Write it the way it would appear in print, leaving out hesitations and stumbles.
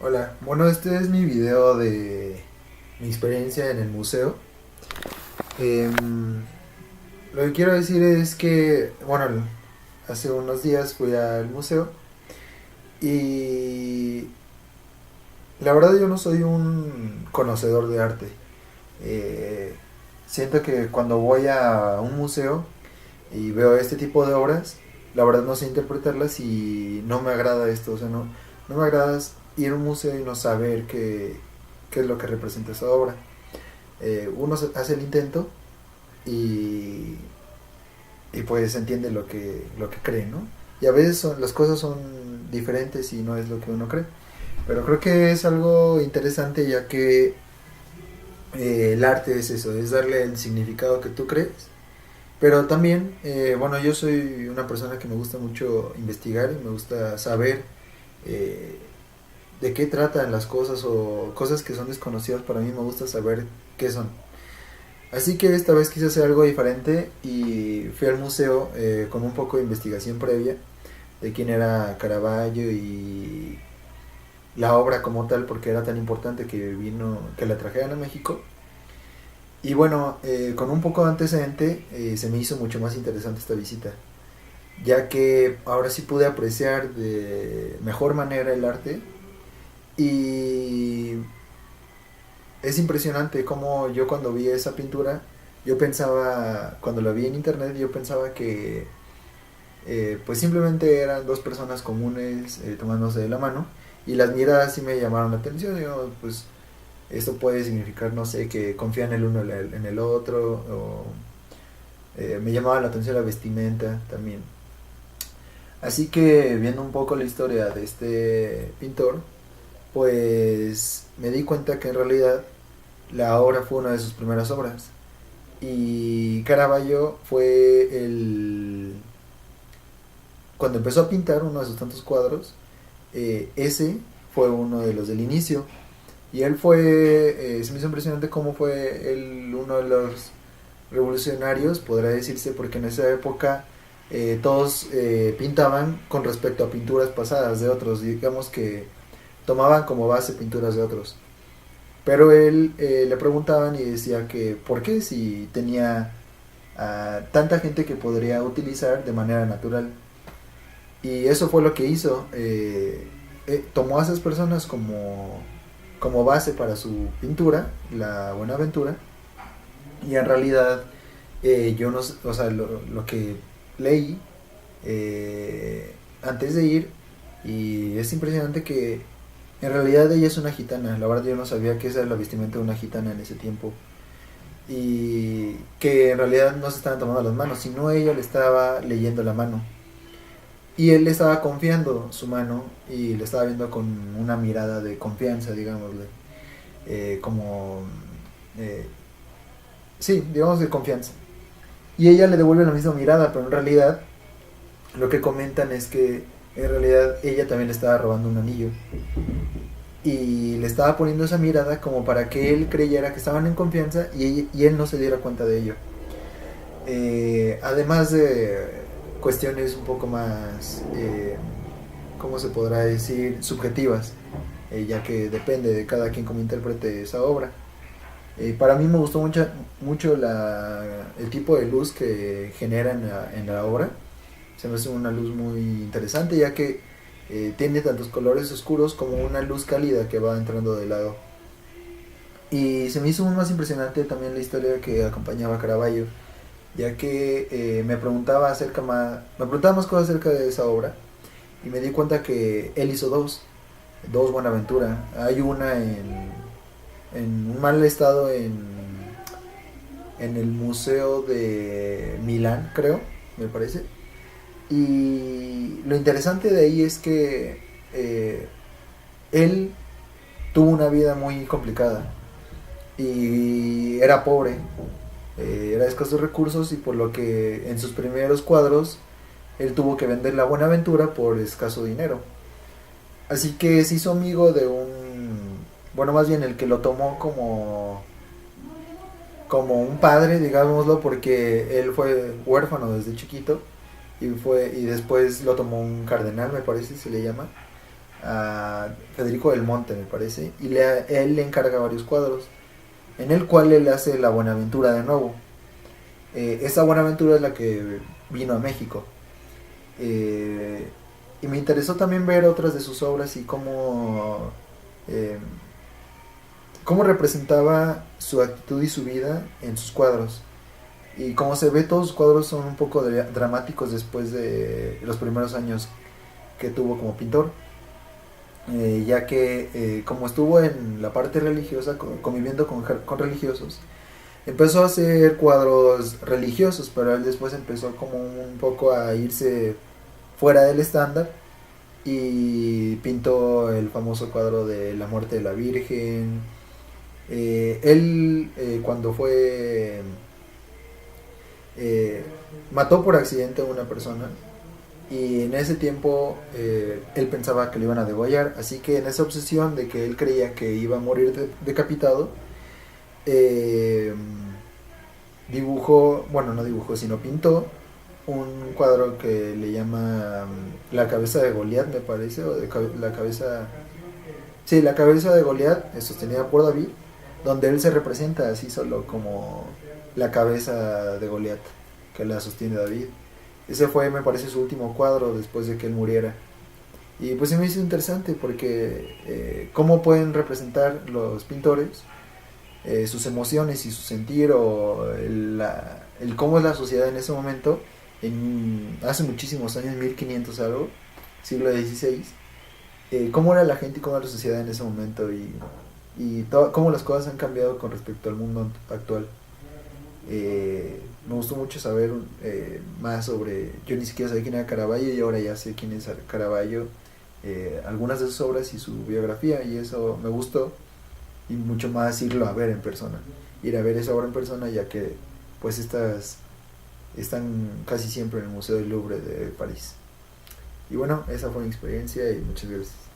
Hola, bueno, este es mi video de mi experiencia en el museo. Em, lo que quiero decir es que, bueno, hace unos días fui al museo y la verdad yo no soy un conocedor de arte. Eh, Siento que cuando voy a un museo y veo este tipo de obras, la verdad no sé interpretarlas y no me agrada esto, o sea, no me agrada ir a un museo y no saber qué es lo que representa esa obra. Uno hace el intento y, y pues entiende lo que cree, ¿no? Y a veces las cosas son diferentes y no es lo que uno cree. Pero creo que es algo interesante ya que el arte es eso, es darle el significado que tú crees. Pero también, bueno, yo soy una persona que me gusta mucho investigar y me gusta saber eh, de qué tratan las cosas o cosas que son desconocidas para mí, me gusta saber qué son. Así que esta vez quise hacer algo diferente y fui al museo con un poco de investigación previa de quién era Caravaggio y la obra como tal, porque era tan importante que la trajeran a México. Y bueno, con un poco de antecedente se me hizo mucho más interesante esta visita, ya que ahora sí pude apreciar de mejor manera el arte y es impresionante como yo cuando vi esa pintura, yo pensaba, cuando la vi en internet, yo pensaba que pues simplemente eran dos personas comunes tomándose de la mano y las miradas sí me llamaron la atención. Digo, pues esto puede significar, no sé, que confían el uno en el otro, o me llamaba la atención la vestimenta también. Así que viendo un poco la historia de este pintor, pues me di cuenta que en realidad la obra fue una de sus primeras obras. Y Caravaggio fue cuando empezó a pintar uno de sus tantos cuadros, ese fue uno de los del inicio. Y él se me hizo impresionante cómo fue uno de los revolucionarios, podrá decirse, porque en esa época todos pintaban con respecto a pinturas pasadas de otros, digamos que tomaban como base pinturas de otros. Pero él le preguntaban y decía que por qué si tenía tanta gente que podría utilizar de manera natural. Y eso fue lo que hizo. Tomó a esas personas como base para su pintura, la Buenaventura. Y en realidad yo no sé, o sea, lo que leí antes de ir, y es impresionante que en realidad ella es una gitana. La verdad yo no sabía que esa era la vestimenta de una gitana en ese tiempo. Y que en realidad no se estaban tomando las manos, sino ella le estaba leyendo la mano. Y él le estaba confiando su mano y le estaba viendo con una mirada de confianza, digámosle. Como... eh, sí, digamos de confianza. Y ella le devuelve la misma mirada, pero en realidad lo que comentan es que en realidad ella también le estaba robando un anillo. Y le estaba poniendo esa mirada como para que él creyera que estaban en confianza y él no se diera cuenta de ello. Además de cuestiones un poco más, ¿cómo se podrá decir?, subjetivas, ya que depende de cada quien cómo interprete esa obra. Para mí me gustó mucho el tipo de luz que genera en la obra. Se me hace una luz muy interesante, ya que tiene tantos colores oscuros como una luz cálida que va entrando de lado. Y se me hizo más impresionante también la historia que acompañaba a Caravaggio, ya que me preguntaba más cosas acerca de esa obra y me di cuenta que él hizo dos Buenaventura. Hay una en un mal estado en el Museo de Milán, creo, me parece. Y lo interesante de ahí es que él tuvo una vida muy complicada y era pobre, era de escasos recursos y por lo que en sus primeros cuadros él tuvo que vender la Buenaventura por escaso dinero. Así que se hizo amigo de bueno, más bien el que lo tomó como un padre, digámoslo, porque él fue huérfano desde chiquito y después lo tomó un cardenal, me parece se le llama. a Federico del Monte, me parece, y él le encarga varios cuadros, en el cual él hace la Buenaventura de nuevo. Esa Buenaventura es la que vino a México. Eh, y me interesó también ver otras de sus obras y eh, cómo representaba su actitud y su vida en sus cuadros. Y como se ve, todos sus cuadros son un poco dramáticos después de los primeros años que tuvo como pintor. Ya que como estuvo en la parte religiosa, conviviendo con religiosos, empezó a hacer cuadros religiosos, pero él después empezó como un poco a irse fuera del estándar y pintó el famoso cuadro de la muerte de la Virgen. Él cuando fue eh, mató por accidente a una persona y en ese tiempo él pensaba que le iban a degollar, así que en esa obsesión de que él creía que iba a morir decapitado, eh, dibujó, bueno, no dibujó, sino pintó un cuadro que le llama La cabeza de Goliat, me parece, o la cabeza... Sí, la cabeza de Goliat, sostenida por David, donde él se representa así solo como la cabeza de Goliat, que la sostiene David. Ese fue, me parece, su último cuadro después de que él muriera. Y pues se me hizo interesante porque cómo pueden representar los pintores sus emociones y su sentir o el cómo es la sociedad en ese momento, hace muchísimos años, 1500 algo, siglo XVI, cómo era la gente y cómo era la sociedad en ese momento y cómo las cosas han cambiado con respecto al mundo actual. Me gustó mucho saber más sobre, yo ni siquiera sabía quién era Caravaggio y ahora ya sé quién es Caravaggio, algunas de sus obras y su biografía, y eso me gustó, y mucho más irlo a ver en persona, ir a ver esa obra en persona, ya que pues estas están casi siempre en el Museo del Louvre de París. Y bueno, esa fue mi experiencia y muchas gracias.